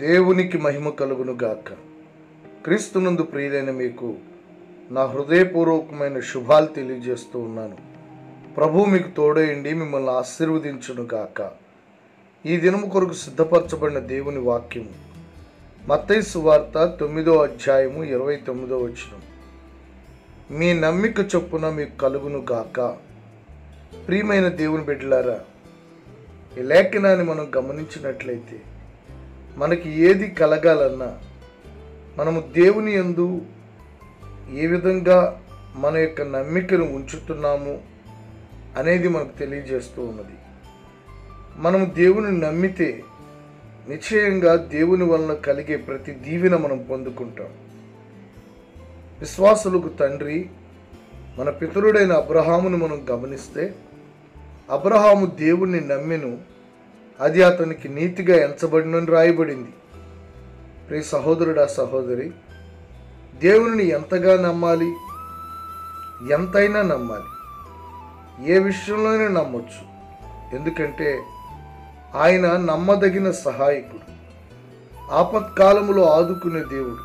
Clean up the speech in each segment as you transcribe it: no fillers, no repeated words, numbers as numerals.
దేవునికి మహిమ కలుగును గాక. క్రీస్తునందు ప్రియులైన మీకు నా హృదయపూర్వకమైన శుభాలు తెలియజేస్తూ ఉన్నాను. ప్రభు మీకు తోడేయండి, మిమ్మల్ని ఆశీర్వదించును గాక. ఈ దినము కొరకు సిద్ధపరచబడిన దేవుని వాక్యము మత్తయి సువార్త 9వ అధ్యాయము 29వ వచనం. మీ నమ్మిక చొప్పున మీకు కలుగును గాక. ప్రియమైన దేవుని బిడ్డలారా, ఈ లేఖనాన్ని మనం గమనించినట్లయితే మనకి ఏది కలగాలన్నా మనము దేవుని యందు ఏ విధంగా మన యొక్క నమ్మికను ఉంచుతున్నాము అనేది మనకు తెలియజేస్తూ ఉన్నది. మనము దేవుని నమ్మితే నిశ్చయంగా దేవుని వలన కలిగే ప్రతి దీవెన మనం పొందుకుంటాం. విశ్వాసులకు తండ్రి మన పితరుడైన అబ్రహామును మనం గమనిస్తే, అబ్రహాము దేవుణ్ణి నమ్మెను, అది అతనికి నీతిగా ఎంచబడినని రాయబడింది. ప్రియ సహోదరుడా, సహోదరి, దేవుని ఎంతగా నమ్మాలి? ఎంతైనా నమ్మాలి. ఏ విషయంలోనే నమ్మొచ్చు. ఎందుకంటే ఆయన నమ్మదగిన సహాయకుడు, ఆపత్కాలములో ఆదుకునే దేవుడు,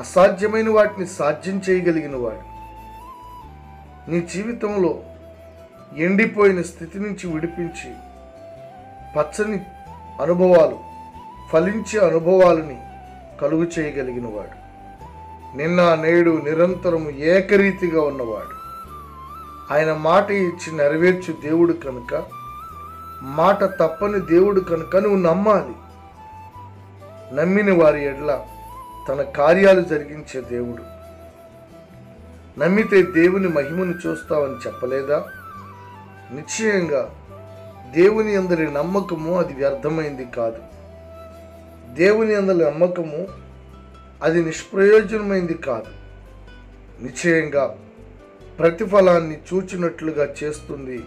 అసాధ్యమైన వాటిని సాధ్యం చేయగలిగిన వాడు. నీ జీవితంలో ఎండిపోయిన స్థితి నుంచి విడిపించి పచ్చని అనుభవాలు, ఫలించే అనుభవాలని కలుగు చేయగలిగిన వాడు. నిన్న నేడు నిరంతరము ఏకరీతిగా ఉన్నవాడు. ఆయన మాట ఇచ్చి నెరవేర్చు దేవుడు కనుక, మాట తప్పని దేవుడు కనుక నువ్వు నమ్మాలి. నమ్మిన వారి ఎడ్ల తన కార్యాలు జరిగించే దేవుడు. నమ్మితే దేవుని మహిమను చూస్తావని చెప్పలేదా? నిశ్చయంగా దేవుని అందరి నమ్మకము అది వ్యర్థమైంది కాదు. దేవుని అందరి నమ్మకము అది నిష్ప్రయోజనమైంది కాదు. నిశ్చయంగా ప్రతిఫలాన్ని చూచినట్లుగా చేస్తుంది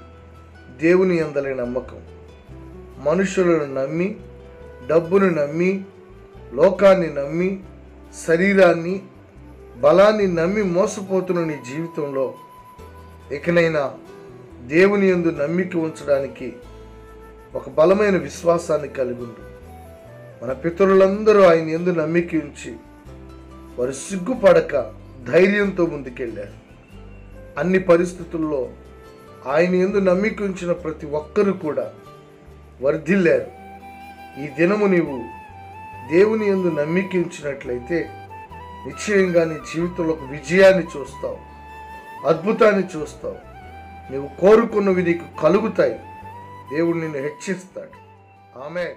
దేవుని అందరి నమ్మకం. మనుషులను నమ్మి, డబ్బును నమ్మి, లోకాన్ని నమ్మి, శరీరాన్ని, బలాన్ని నమ్మి మోసపోతున్న నీ జీవితంలో ఇకనైనా దేవుని యందు నమ్మిక ఉంచడానికి ఒక బలమైన విశ్వాసాన్ని కలిగి ఉండు. మన పితరులందరూ ఆయన యందు నమ్మిక ఉంచి వారు సిగ్గుపడక ధైర్యంతో ముందుకెళ్ళారు. అన్ని పరిస్థితుల్లో ఆయన యందు నమ్మిక ఉంచిన ప్రతి ఒక్కరూ కూడా వర్ధిల్లారు. ఈ దినము నీవు దేవుని యందు నమ్మిక ఉంచినట్లయితే నిశ్చయంగా నీ జీవితంలో ఒక విజయాన్ని చూస్తావు, అద్భుతాన్ని చూస్తావు. నీవు కోరుకున్నవి నీకు కలుగుతాయి. దేవుడు నిన్ను హెచ్చిస్తాడు. ఆమేన్.